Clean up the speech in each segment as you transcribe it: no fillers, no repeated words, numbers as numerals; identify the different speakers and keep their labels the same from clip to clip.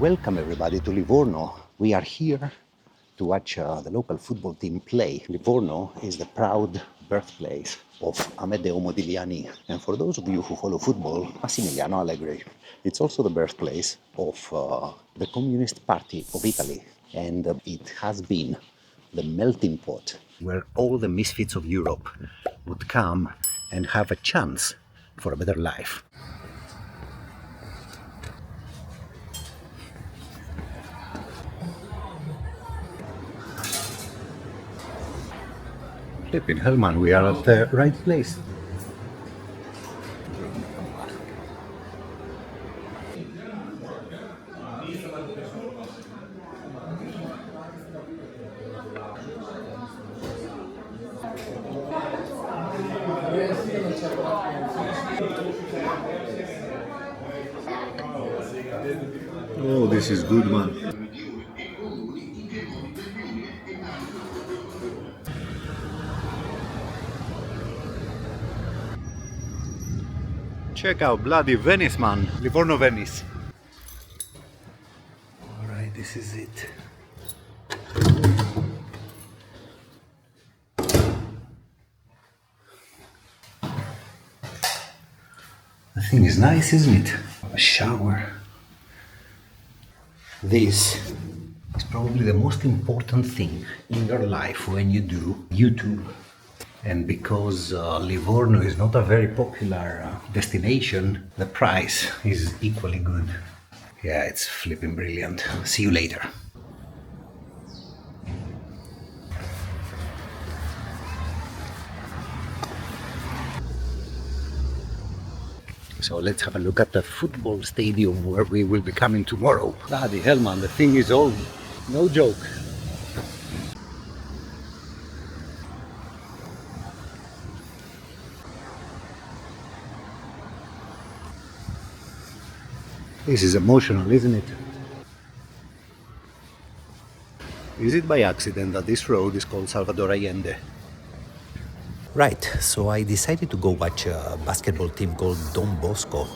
Speaker 1: Welcome everybody to Livorno. We are here to watch the local football team play. Livorno is the proud birthplace of Amedeo Modigliani, and for those of you who follow football, Massimiliano Allegri. It's also the birthplace of the Communist Party of Italy, and it has been the melting pot where all the misfits of Europe would come and have a chance for a better life. Flipping hell, man, we are at the right place. Oh, this is good, man. Check out bloody Venice, man. Livorno, Venice. Alright, this is it. The thing is nice, isn't it? A shower. This is probably the most important thing in your life when you do YouTube. And because Livorno is not a very popular destination, the price is equally good. Yeah, it's flipping brilliant. See you later. So let's have a look at the football stadium where we will be coming tomorrow. Bloody hell, man, the thing is all no joke. This is emotional, isn't it? Is it by accident that this road is called Salvador Allende? Right, so I decided to go watch a basketball team called Don Bosco.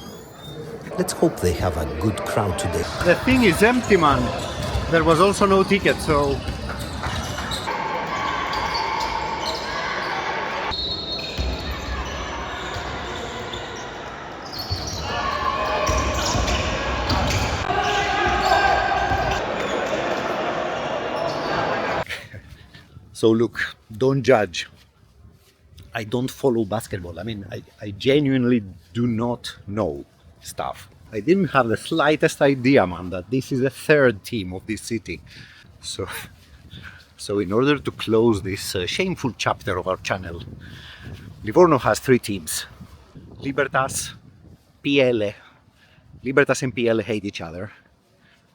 Speaker 1: Let's hope they have a good crowd today. The thing is empty, man. There was also no ticket, so... So look, don't judge. I don't follow basketball. I mean, I genuinely do not know stuff. I didn't have the slightest idea, man, that this is the third team of this city. So in order to close this shameful chapter of our channel, Livorno has three teams. Libertas, PL. Libertas and PL hate each other,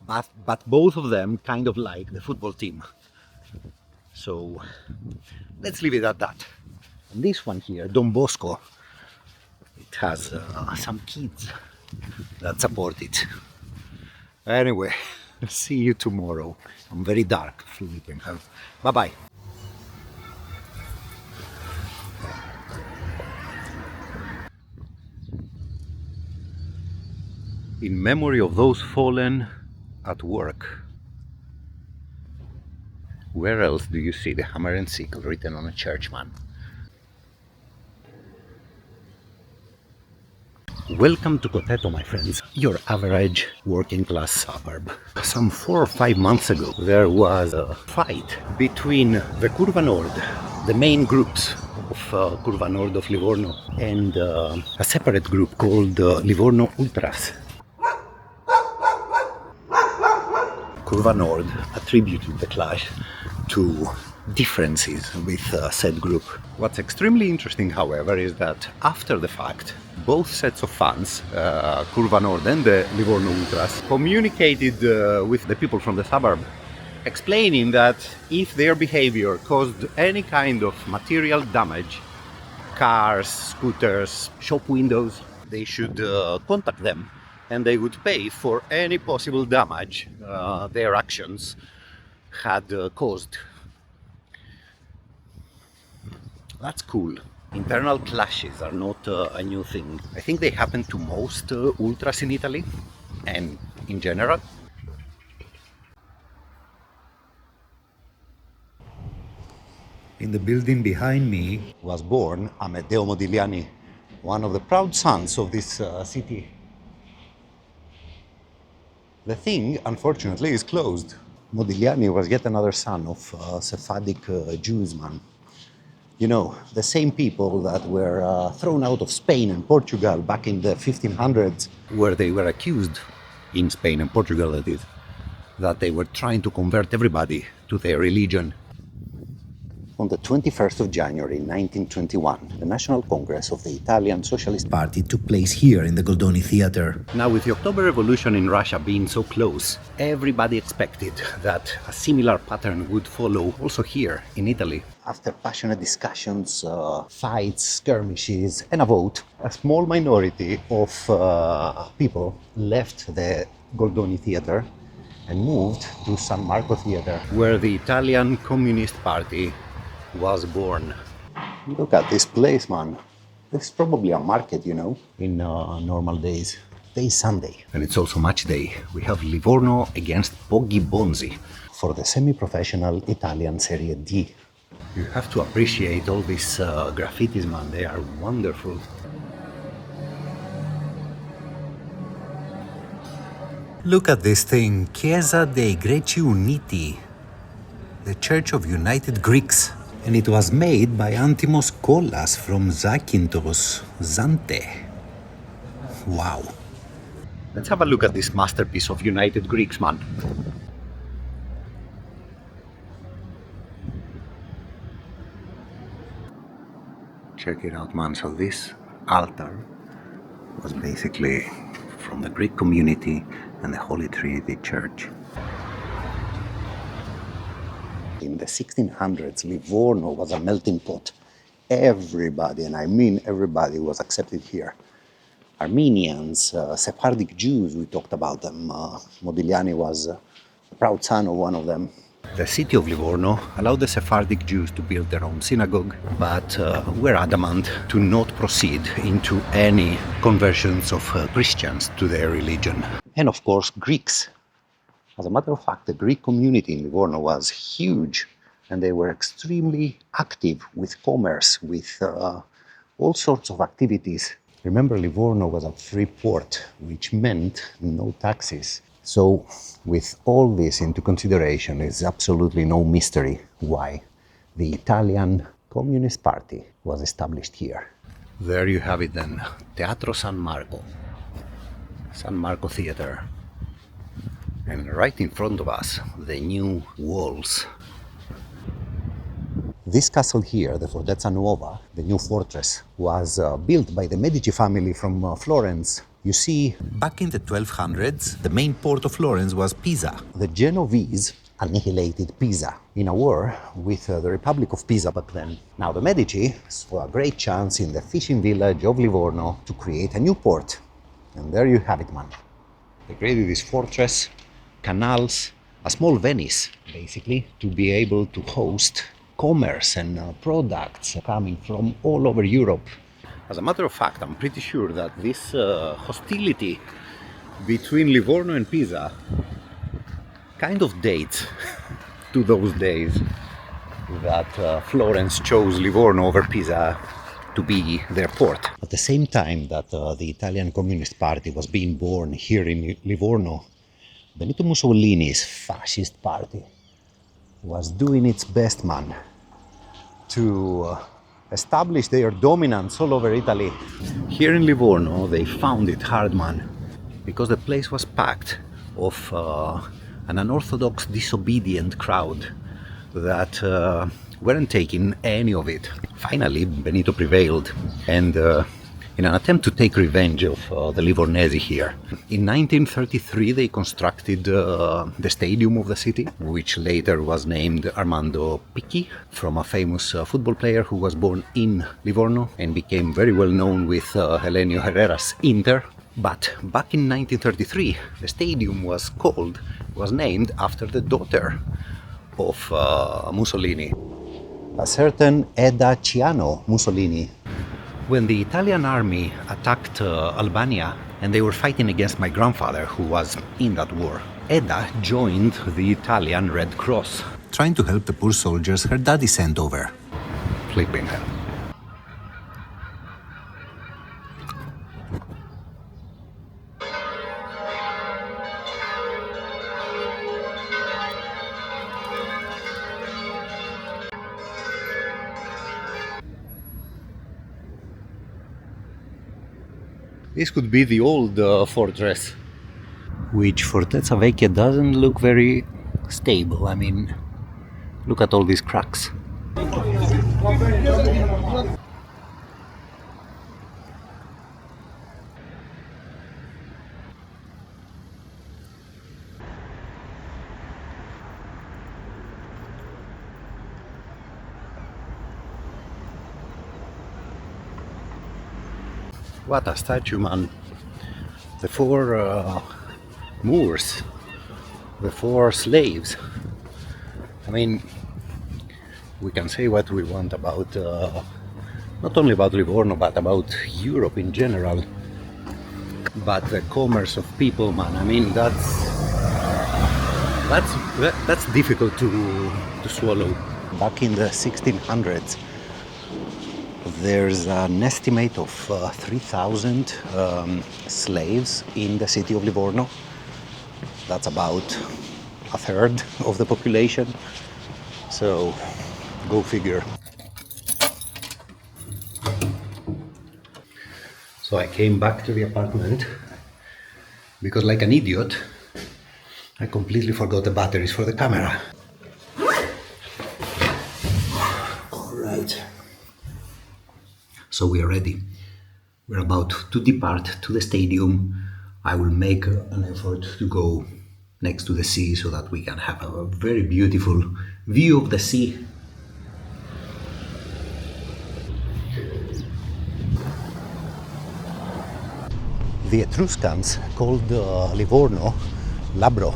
Speaker 1: but both of them kind of like the football team. So let's leave it at that. And this one here, Don Bosco, it has some kids that support it. Anyway, see you tomorrow. I'm very dark, flipping hell. Bye-bye. In memory of those fallen at work. Where else do you see the hammer and sickle written on a church, man? Welcome to Coteto, my friends, your average working class suburb. Some 4 or 5 months ago, there was a fight between the Curva Nord, the main groups of Curva Nord of Livorno, and a separate group called Livorno Ultras. Curva Nord attributed the clash to differences with said group. What's extremely interesting, however, is that after the fact, both sets of fans, Curva Nord and the Livorno Ultras, communicated with the people from the suburb, explaining that if their behavior caused any kind of material damage, cars, scooters, shop windows, they should contact them and they would pay for any possible damage their actions had caused. That's cool. Internal clashes are not a new thing. I think they happen to most ultras in Italy and in general. In the building behind me was born Amedeo Modigliani, one of the proud sons of this city. The thing, unfortunately, is closed. Modigliani was yet another son of Sephardic Jews, man. You know, the same people that were thrown out of Spain and Portugal back in the 1500s, where they were accused, in Spain and Portugal that is, that they were trying to convert everybody to their religion. On the 21st of January 1921, the National Congress of the Italian Socialist Party took place here in the Goldoni Theatre. Now, with the October Revolution in Russia being so close, everybody expected that a similar pattern would follow also here in Italy. After passionate discussions, fights, skirmishes, and a vote, a small minority of people left the Goldoni Theatre and moved to San Marco Theatre, where the Italian Communist Party was born. Look at this place, man. This is probably a market, you know, in normal days. Today is Sunday. And it's also match day. We have Livorno against Poggi Bonzi for the semi-professional Italian Serie D. You have to appreciate all these graffitis, man. They are wonderful. Look at this thing. Chiesa dei Greci Uniti. The Church of United Greeks. And it was made by Antimos Kollas from Zakynthos, Zante. Wow. Let's have a look at this masterpiece of United Greeks, man. Check it out, man. So this altar was basically from the Greek community and the Holy Trinity Church. In the 1600s, Livorno was a melting pot. Everybody, and I mean everybody, was accepted here. Armenians, Sephardic Jews, we talked about them. Modigliani was a proud son of one of them. The city of Livorno allowed the Sephardic Jews to build their own synagogue, but were adamant to not proceed into any conversions of Christians to their religion. And of course, Greeks. As a matter of fact, the Greek community in Livorno was huge, and they were extremely active with commerce, with all sorts of activities. Remember, Livorno was a free port, which meant no taxes. So, with all this into consideration, it's absolutely no mystery why the Italian Communist Party was established here. There you have it then, Teatro San Marco Theatre. And right in front of us, the new walls. This castle here, the Fortezza Nuova, the new fortress, was built by the Medici family from Florence. You see, back in the 1200s, the main port of Florence was Pisa. The Genovese annihilated Pisa in a war with the Republic of Pisa back then. Now the Medici saw a great chance in the fishing village of Livorno to create a new port. And there you have it, man. They created this fortress, canals, a small Venice, basically, to be able to host commerce and products coming from all over Europe. As a matter of fact, I'm pretty sure that this hostility between Livorno and Pisa kind of dates to those days that Florence chose Livorno over Pisa to be their port. At the same time that the Italian Communist Party was being born here in Livorno, Benito Mussolini's fascist party was doing its best, man, to establish their dominance all over Italy. Here in Livorno, they found it hard, man, because the place was packed of an unorthodox, disobedient crowd that weren't taking any of it. Finally, Benito prevailed, and in an attempt to take revenge of the Livornese here, in 1933 they constructed the stadium of the city, which later was named Armando Picchi, from a famous football player who was born in Livorno and became very well known with Helenio Herrera's Inter. But back in 1933, the stadium was named after the daughter of Mussolini, a certain Edda Ciano Mussolini. When the Italian army attacked Albania and they were fighting against my grandfather, who was in that war, Edda joined the Italian Red Cross, trying to help the poor soldiers her daddy sent over. Flipping hell. This could be the old fortress, which Fortezza Vecchia doesn't look very stable. I mean, look at all these cracks. What a statue, man. The four Moors, the four slaves. I mean, we can say what we want about, not only about Livorno, but about Europe in general. But the commerce of people, man, I mean, that's difficult to swallow. Back in the 1600s, there's an estimate of 3,000 slaves in the city of Livorno. That's about a third of the population. So, go figure. So I came back to the apartment because, like an idiot, I completely forgot the batteries for the camera. Alright. So we are ready. We're about to depart to the stadium. I will make an effort to go next to the sea so that we can have a very beautiful view of the sea. The Etruscans called Livorno Labbro,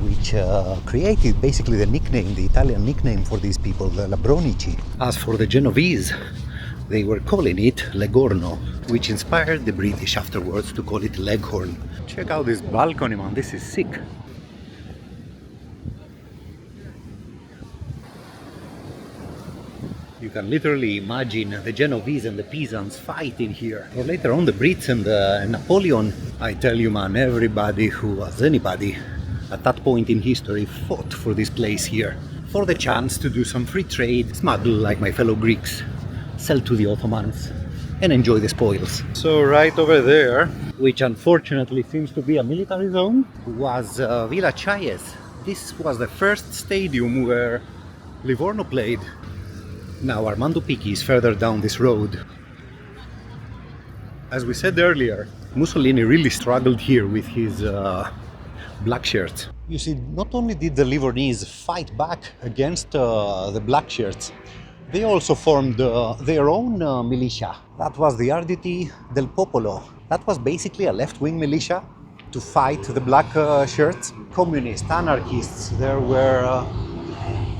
Speaker 1: which created basically the nickname, the Italian nickname for these people, the Labronici. As for the Genovese, they were calling it Legorno, which inspired the British afterwards to call it Leghorn. Check out this balcony, man, this is sick. You can literally imagine the Genovese and the Pisans fighting here. Or later on the Brits and Napoleon. I tell you, man, everybody who was anybody at that point in history fought for this place here. For the chance to do some free trade, smuggle like my fellow Greeks, sell to the Ottomans, and enjoy the spoils. So right over there, which unfortunately seems to be a military zone, was Villa Chaies. This was the first stadium where Livorno played. Now Armando Picchi is further down this road. As we said earlier, Mussolini really struggled here with his black shirts. You see, not only did the Livornese fight back against the black shirts, they also formed their own militia. That was the Arditi del Popolo. That was basically a left-wing militia to fight the black shirts. Communists, anarchists, there were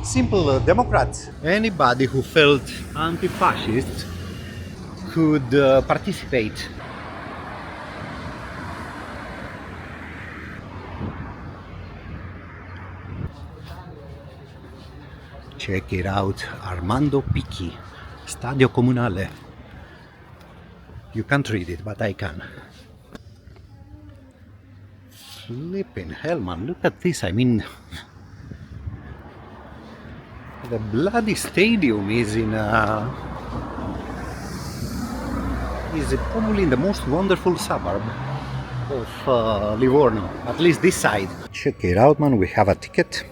Speaker 1: simple Democrats. Anybody who felt anti-fascist could participate. Check it out, Armando Picchi, Stadio Comunale. You can't read it, but I can. Flipping hell, man, look at this, I mean... The bloody stadium is probably in the most wonderful suburb of Livorno, at least this side. Check it out, man, we have a ticket.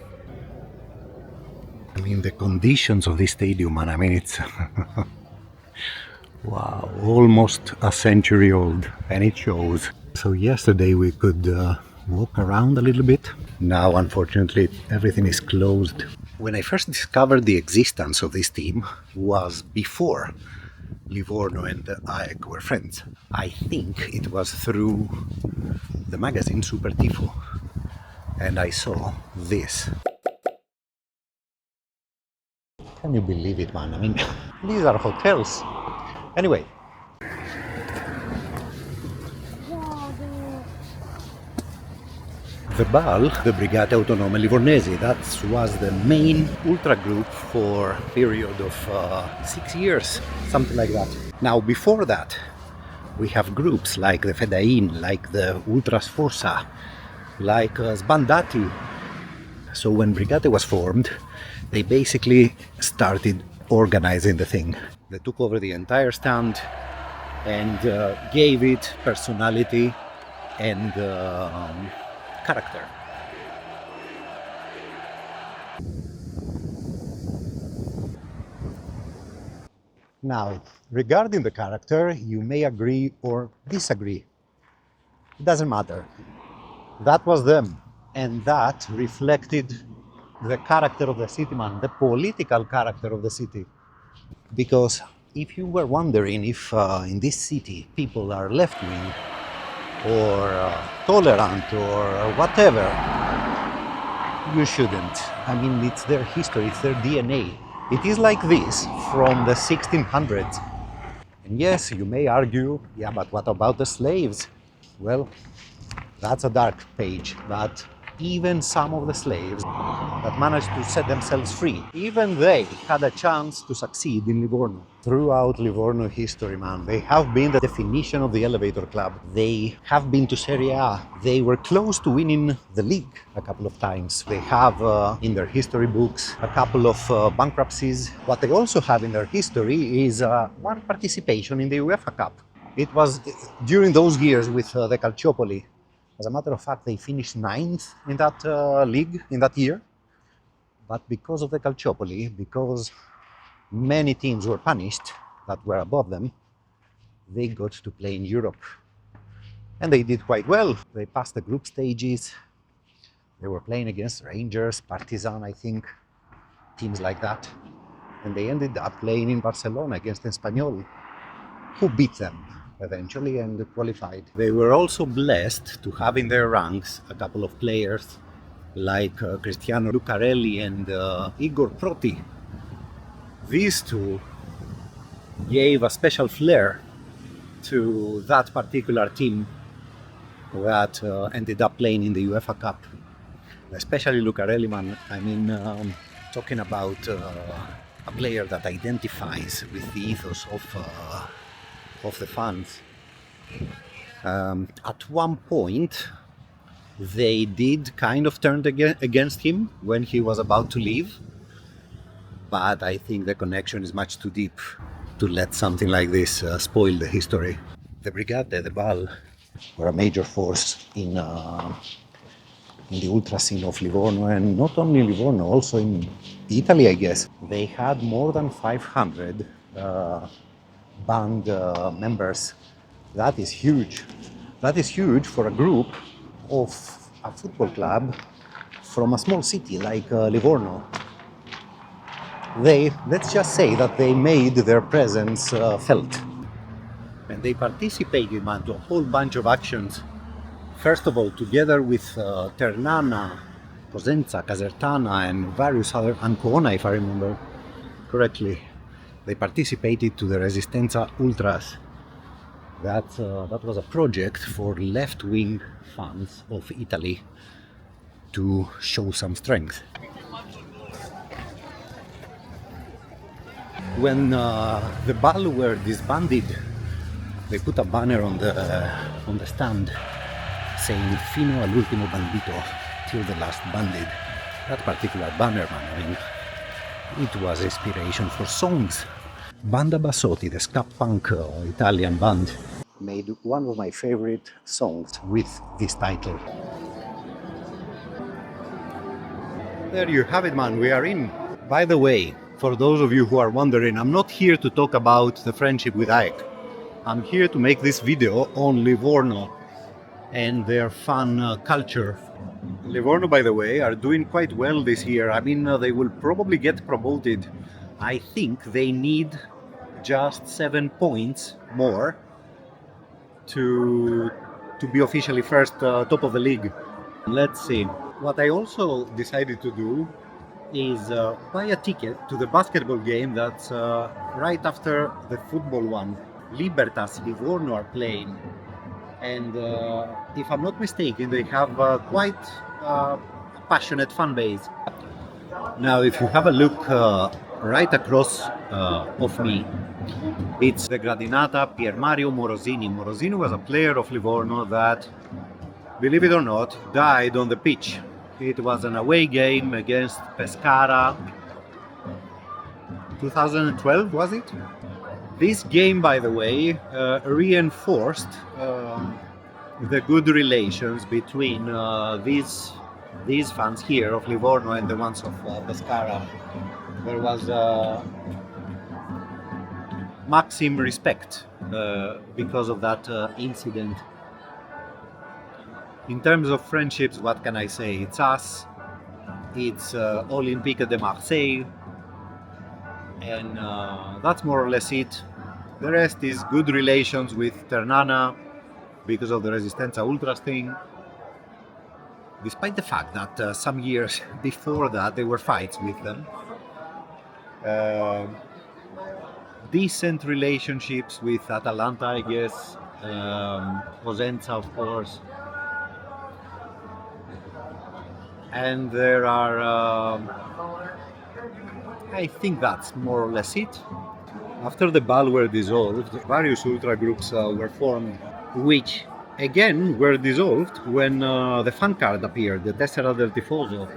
Speaker 1: I mean, the conditions of this stadium, man, I mean, it's wow, almost a century old, and it shows. So yesterday we could walk around a little bit. Now, unfortunately, everything is closed. When I first discovered the existence of this team was before Livorno and AEK were friends. I think it was through the magazine Super Tifo, and I saw this. Can you believe it, man? I mean, these are hotels. Anyway. The BAL, the Brigate Autonome Livornesi, that was the main ultra group for a period of 6 years, something like that. Now, before that, we have groups like the Fedain, like the Ultras Forza, like Sbandati. So when Brigate was formed, they basically started organizing the thing. They took over the entire stand and gave it personality and character. Now, regarding the character, you may agree or disagree. It doesn't matter. That was them, and that reflected the character of the city, man, the political character of the city. Because if you were wondering if in this city people are left-wing or tolerant or whatever, you shouldn't. I mean, it's their history, it's their DNA. It is like this from the 1600s. And yes, you may argue, yeah, but what about the slaves? Well, that's a dark page, but even some of the slaves that managed to set themselves free, even they had a chance to succeed in Livorno. Throughout Livorno history, man, they have been the definition of the elevator club. They have been to Serie A. They were close to winning the league a couple of times. They have in their history books a couple of bankruptcies. What they also have in their history is one participation in the UEFA Cup. It was during those years with the Calciopoli. As a matter of fact, they finished 9th in that league in that year. But because of the Calciopoli, because many teams were punished that were above them, they got to play in Europe. And they did quite well. They passed the group stages. They were playing against Rangers, Partizan, I think, teams like that. And they ended up playing in Barcelona against Espanyol, who beat them eventually and qualified. They were also blessed to have in their ranks a couple of players like Cristiano Lucarelli and Igor Proti. These two gave a special flair to that particular team that ended up playing in the UEFA Cup. Especially Lucarelli, man. I mean, talking about a player that identifies with the ethos of the fans. At one point, they did kind of turn against him when he was about to leave, but I think the connection is much too deep to let something like this spoil the history. The Brigate, the BAL, were a major force in the ultra scene of Livorno, and not only Livorno, also in Italy, I guess. They had more than 500 band members. That is huge. That is huge for a group of a football club from a small city like Livorno. Let's just say that they made their presence felt. And they participated, man, to a whole bunch of actions. First of all, together with Ternana, Cosenza, Casertana, and various other, Ancona, if I remember correctly, they participated to the Resistenza Ultras. That was a project for left-wing fans of Italy to show some strength. When the BAL were disbanded, they put a banner on the stand saying Fino Ultimo Bandito, till the last bandit. That particular banner, man, I mean, it was inspiration for songs. Banda Bassotti, the ska punk Italian band, made one of my favorite songs with this title. There you have it, man, we are in. By the way, for those of you who are wondering, I'm not here to talk about the friendship with Ike. I'm here to make this video on Livorno and their fun culture. Livorno, by the way, are doing quite well this year. I mean, they will probably get promoted. I think they need just 7 points more to be officially first top of the league. Let's see. What I also decided to do is buy a ticket to the basketball game that's right after the football one. Libertas, Livorno are playing. And if I'm not mistaken, they have quite passionate fan base. Now, if you have a look right across of me, it's the Gradinata Pier Mario Morosini. Morosini was a player of Livorno that, believe it or not, died on the pitch. It was an away game against Pescara, 2012, was it? This game, by the way, reinforced the good relations between these fans here of Livorno and the ones of Pescara. There was maximum respect because of that incident. In terms of friendships, what can I say? It's us, it's Olympique de Marseille, and that's more or less it. The rest is good relations with Ternana because of the Resistenza Ultras thing. Despite the fact that some years before that there were fights with them. Decent relationships with Atalanta, I guess, Cosenza, of course. And there are, I think that's more or less it. After the BAL were dissolved, various ultra groups were formed, which again were dissolved when the fan card appeared, the Tessera del Tifoso.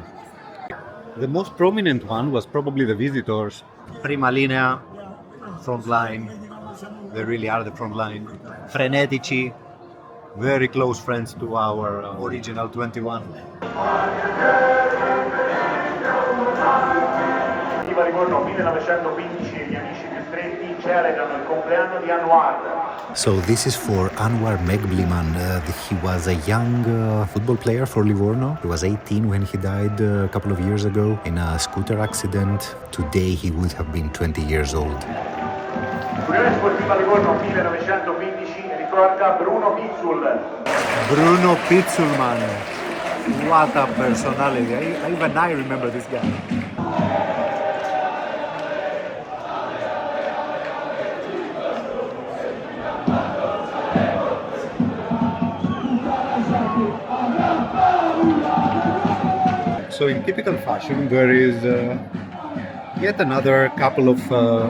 Speaker 1: The most prominent one was probably the Visitors, Prima Linea, front line. They really are the front line. Frenetici, very close friends to our original 21.
Speaker 2: Livorno 1915, gli amici più stretti celebrano il compleanno di Anwar.
Speaker 1: So this is for Anwar Megliman. He was a young football player for Livorno. He was 18 when he died a couple of years ago in a scooter accident. Today he would have been 20 years old.
Speaker 2: L'Unione Sportiva Livorno 1915 ricorda Bruno Pizzul.
Speaker 1: Bruno Pizzulman. What a personality. Even I remember this guy. So in typical fashion, there is yet another couple of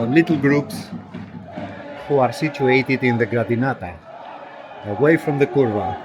Speaker 1: little groups who are situated in the Gradinata, away from the curva.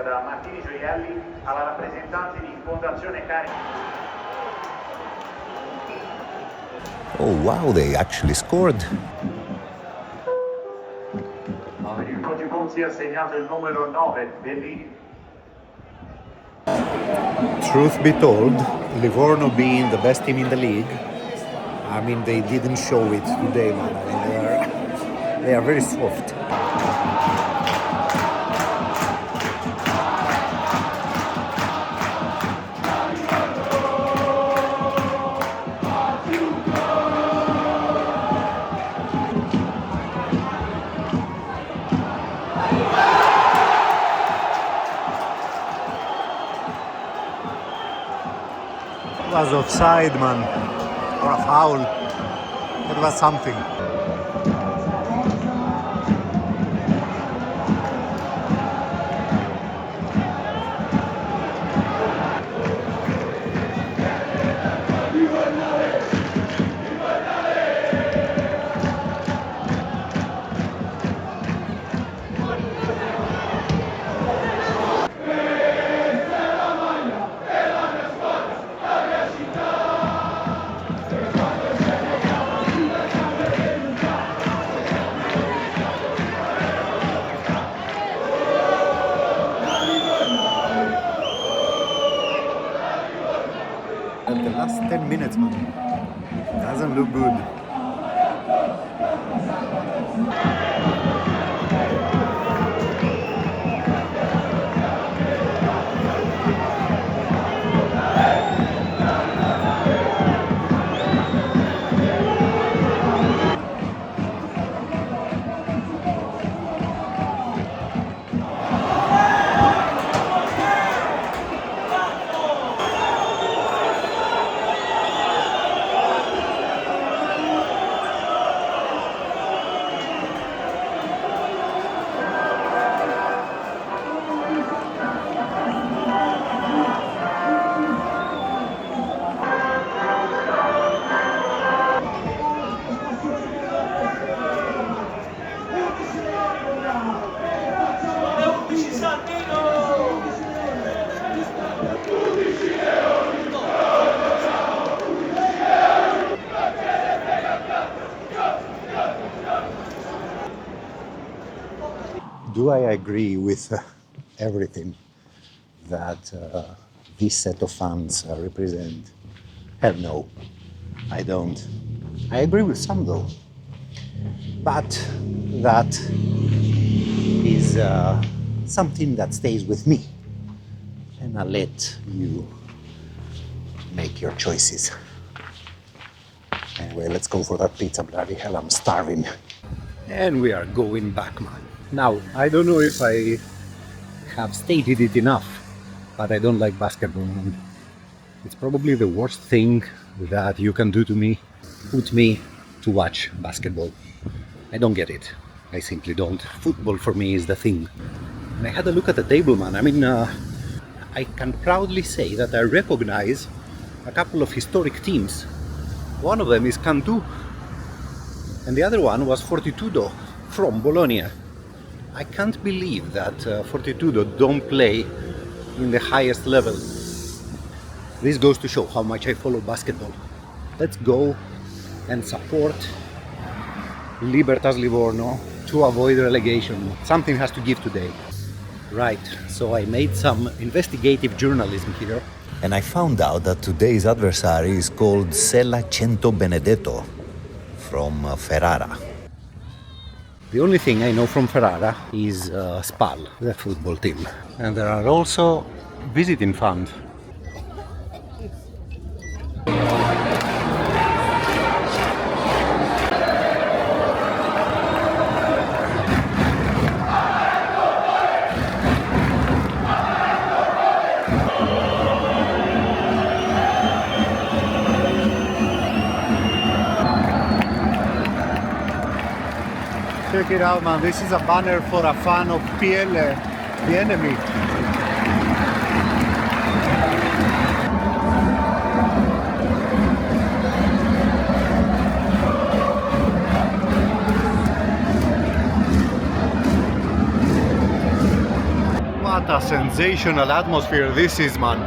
Speaker 2: da Martini Gioielli alla rappresentanza di Fondazione Carica.
Speaker 1: Oh wow, they actually scored.
Speaker 2: Il Cotibon si è assegnato il numero 9, Bellini.
Speaker 1: Truth be told, Livorno being the best team in the league, I mean, they didn't show it today, man. I mean, they are very soft. It was offside, man, or a foul. It was something. And the last 10 minutes, man, doesn't look good. Do I agree with everything that this set of fans represent? Hell no, I don't. I agree with some though, but that is something that stays with me, and I'll let you make your choices. Anyway, let's go for that pizza, bloody hell, I'm starving. And we are going back, man. Now, I don't know if I have stated it enough, but I don't like basketball, man. It's probably the worst thing that you can do to me, put me to watch basketball. I don't get it. I simply don't. Football for me is the thing. And I had a look at the table, man. I mean, I can proudly say that I recognize a couple of historic teams. One of them is Cento, and the other one was Fortitudo from Bologna. I can't believe that Fortitudo don't play in the highest level. This goes to show how much I follow basketball. Let's go and support Libertas Livorno to avoid relegation. Something has to give today. Right, so I made some investigative journalism here. And I found out that today's adversary is called Cento Benedetto from Ferrara. The only thing I know from Ferrara is Spal, the football team. And there are also visiting fans. Check it out, man. This is a banner for a fan of PL, the enemy. What a sensational atmosphere this is, man.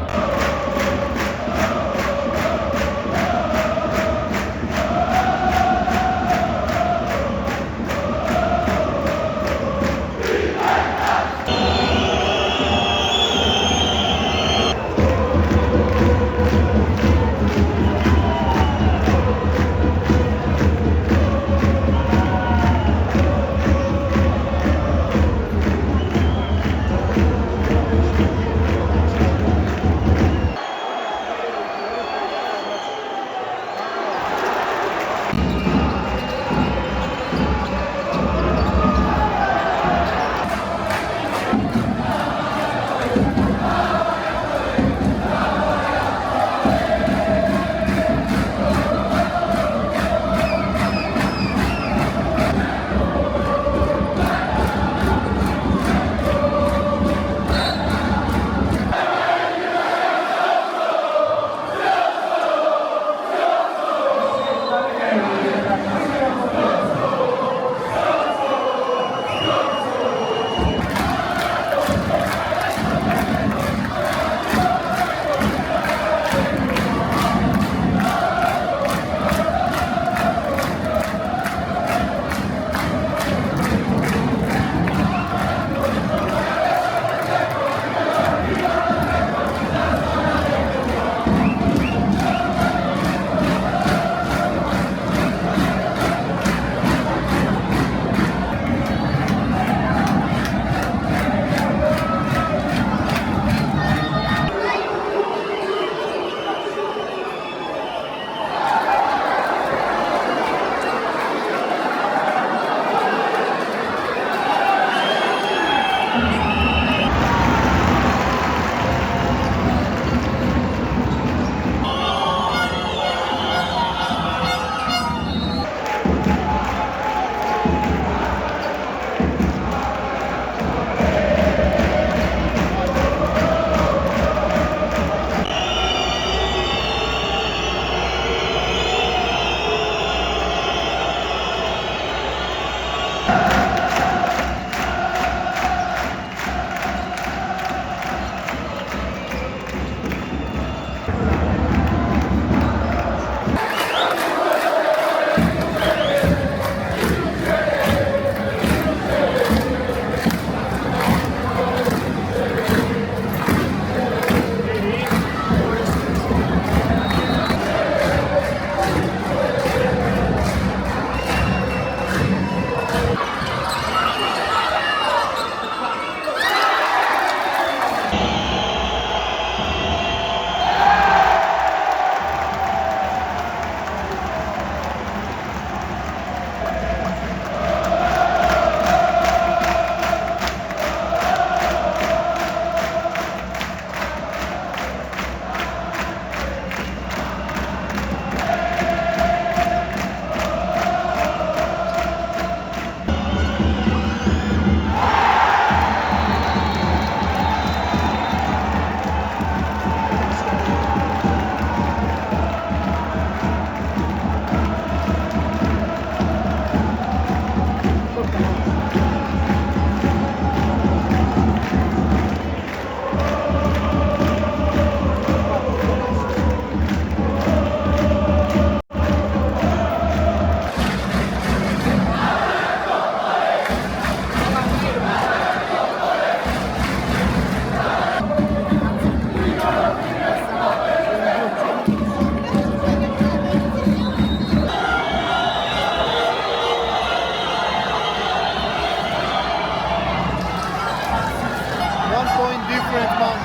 Speaker 3: different, man.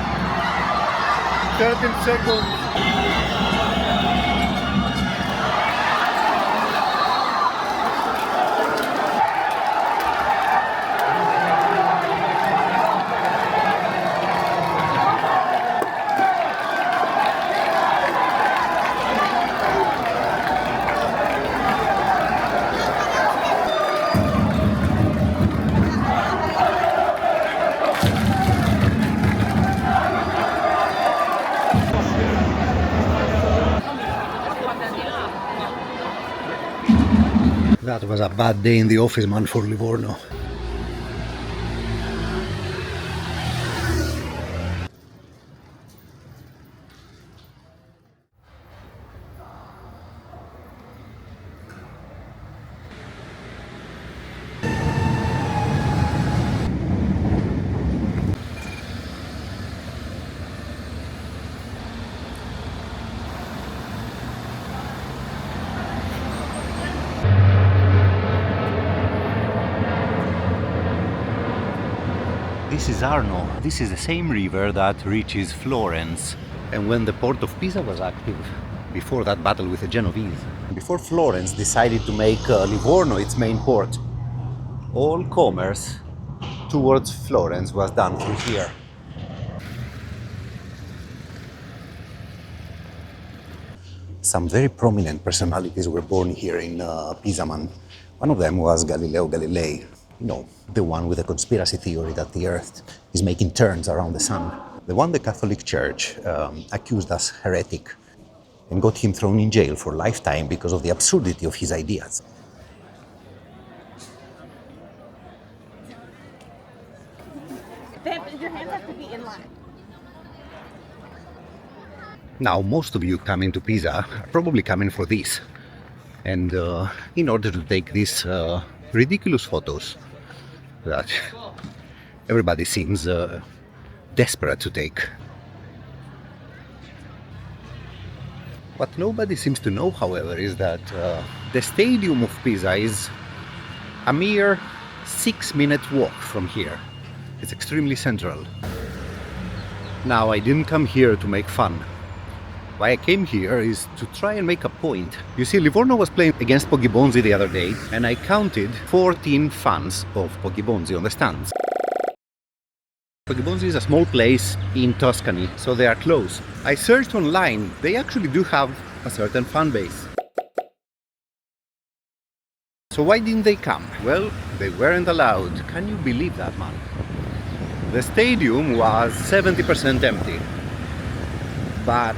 Speaker 3: 13 seconds.
Speaker 1: That was a bad day in the office, man, for Livorno. this is Arno. This is the same river that reaches Florence. And when the port of Pisa was active, before that battle with the Genovese, before Florence decided to make Livorno its main port, all commerce towards Florence was done through here. Some very prominent personalities were born here in Pisa, man. One of them was Galileo Galilei, you know, the one with the conspiracy theory that the Earth is making turns around the sun. The one the Catholic Church accused as heretic and got him thrown in jail for lifetime because of the absurdity of his ideas.
Speaker 4: Your hands have to be in line.
Speaker 1: Now, most of you coming to Pisa are probably coming for this. And in order to take these ridiculous photos that everybody seems desperate to take. What nobody seems to know, however, is that the Stadium of Pisa is a mere 6-minute walk from here. It's extremely central. Now, I didn't come here to make fun. Why I came here is to try and make a point. You see, Livorno was playing against Poggibonsi the other day, and I counted 14 fans of Poggibonsi on the stands. Poggibonsi is a small place in Tuscany, so they are close. I searched online, they actually do have a certain fan base. So why didn't they come? Well, they weren't allowed. Can you believe that, man? The stadium was 70% empty. But,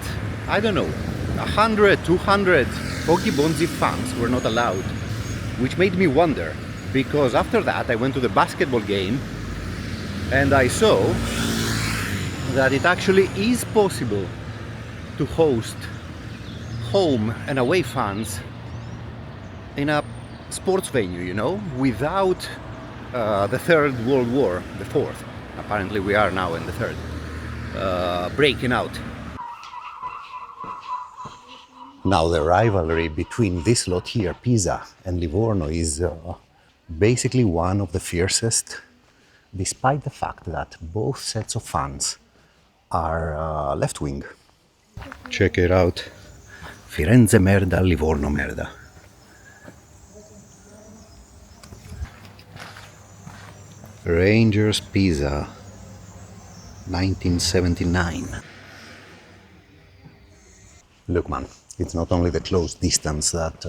Speaker 1: I don't know, 100, 200 Poggibonsi fans were not allowed. Which made me wonder, because after that I went to the basketball game and I saw that it actually is possible to host home and away fans in a sports venue, you know, without the Third World War, the Fourth. Apparently we are now in the Third, breaking out. Now the rivalry between this lot here, Pisa and Livorno, is basically one of the fiercest, despite the fact that both sets of fans are left-wing. Check it out. Firenze merda, Livorno merda. Rangers Pisa, 1979. Look, man, it's not only the close distance that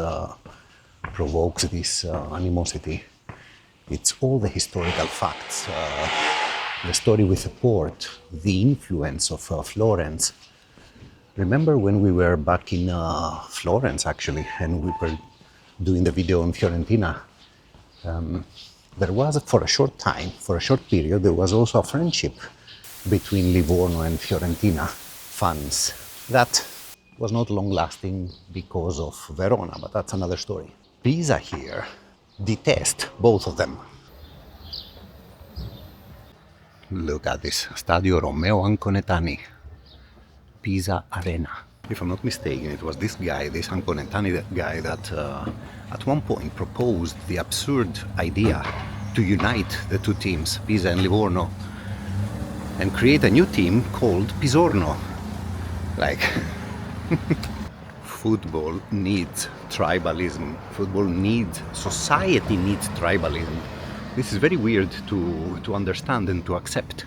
Speaker 1: provokes this animosity, it's all the historical facts. The story with the port, the influence of Florence. Remember when we were back in Florence, actually, and we were doing the video on Fiorentina? There was, for a short time, for a short period, there was also a friendship between Livorno and Fiorentina fans. That was not long-lasting because of Verona, but that's another story. Pisa here detest both of them. Look at this, Stadio Romeo Anconetani, Pisa Arena. If I'm not mistaken, it was this guy, this Anconetani guy, that at one point proposed the absurd idea to unite the two teams, Pisa and Livorno, and create a new team called Pisorno. Like, football needs tribalism. Football needs, society needs tribalism. This is very weird to understand and to accept.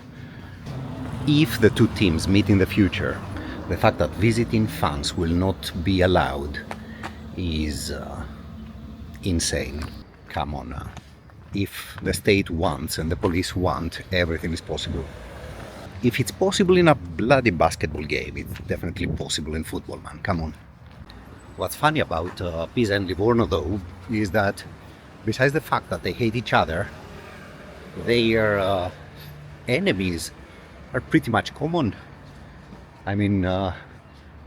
Speaker 1: If the two teams meet in the future, the fact that visiting fans will not be allowed is insane. Come on now. If the state wants and the police want, everything is possible. If it's possible in a bloody basketball game, it's definitely possible in football, man. Come on. What's funny about Pisa and Livorno, though, is that besides the fact that they hate each other, their enemies are pretty much common. I mean,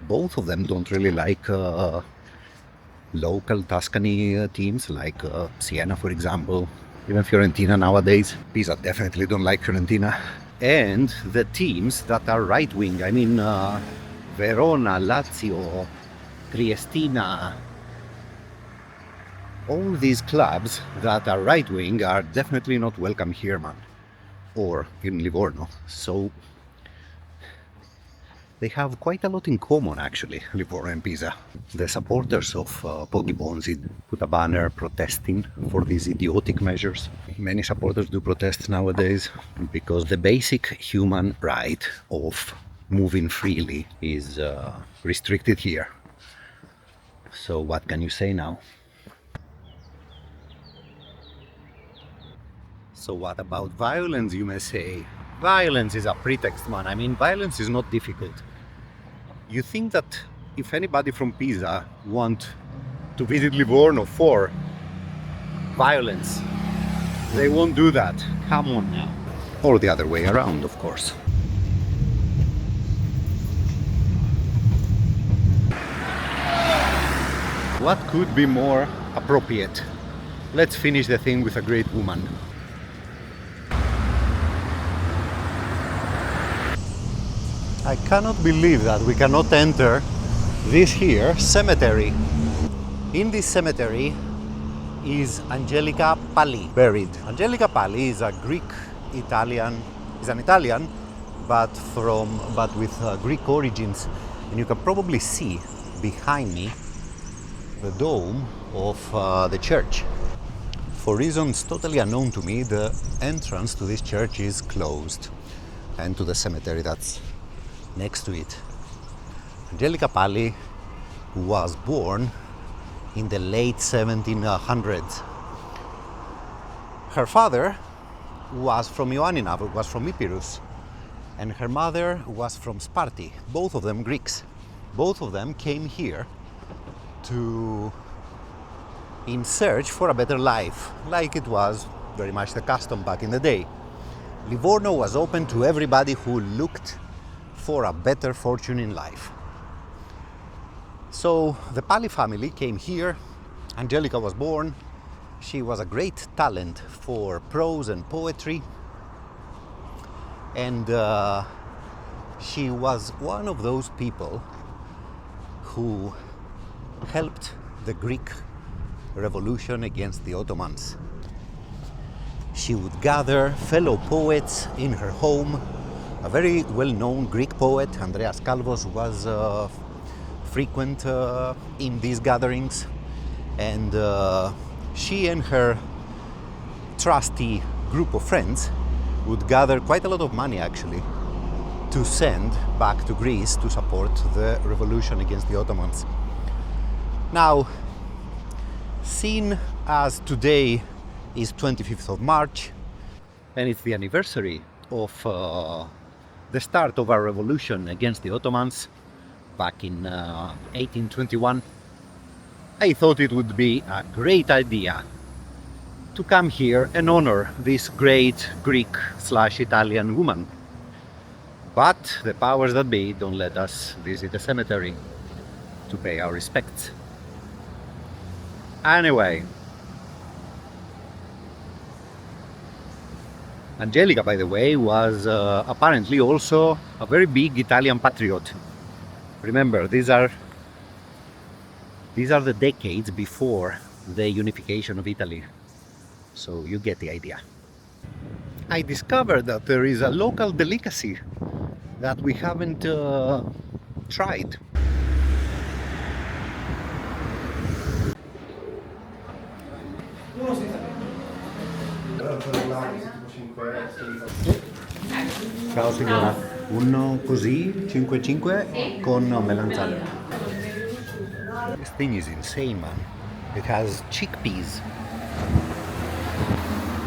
Speaker 1: both of them don't really like local Tuscany teams like Siena, for example, even Fiorentina nowadays. Pisa definitely don't like Fiorentina. And the teams that are right-wing, I mean, Verona, Lazio, Triestina, all these clubs that are right-wing are definitely not welcome here, man. or in Livorno. So they have quite a lot in common, actually, Livorno and Pisa. The supporters of Pochi Bonzi put a banner protesting for these idiotic measures. Many supporters do protest nowadays because the basic human right of moving freely is restricted here. So what can you say now? So what about violence, you may say? Violence is a pretext, man. I mean, violence is not difficult. You think that if anybody from Pisa want to visit Livorno for violence, they won't do that. Come on now. Or the other way around, of course. What could be more appropriate? Let's finish the thing with a great woman. I cannot believe that we cannot enter this here cemetery. In this cemetery is Angeliki Palli buried. Angeliki Palli is a an Italian, but with Greek origins, and you can probably see behind me the dome of the church. For reasons totally unknown to me, the entrance to this church is closed, and to the cemetery that's next to it. Angeliki Palli was born in the late 1700s. Her father was from Ioannina, was from Epirus, and her mother was from Sparti, both of them Greeks. Both of them came here in search for a better life, like it was very much the custom back in the day. Livorno was open to everybody who looked for a better fortune in life. So the Palli family came here. Angeliki was born. She was a great talent for prose and poetry, and she was one of those people who helped the Greek revolution against the Ottomans. She would gather fellow poets in her home. A very well-known Greek poet, Andreas Kalvos, was frequent in these gatherings, and she and her trusty group of friends would gather quite a lot of money, actually, to send back to Greece to support the revolution against the Ottomans. Now, seeing as today is 25th of March, and it's the anniversary of the start of our revolution against the Ottomans back in 1821, I thought it would be a great idea to come here and honor this great Greek/Italian woman. But the powers that be don't let us visit the cemetery to pay our respects. Anyway, Angeliki, by the way, was apparently also a very big Italian patriot. Remember, these are the decades before the unification of Italy, so you get the idea. I discovered that there is a local delicacy that we haven't tried. Ciao signora, uno così, 5 con melanzane. This thing is insane, man. It has chickpeas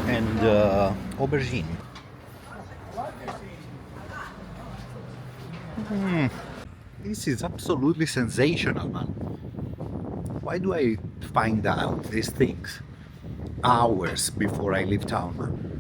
Speaker 1: and aubergine. This is absolutely sensational, man. Why do I find out these things hours before I leave town, man?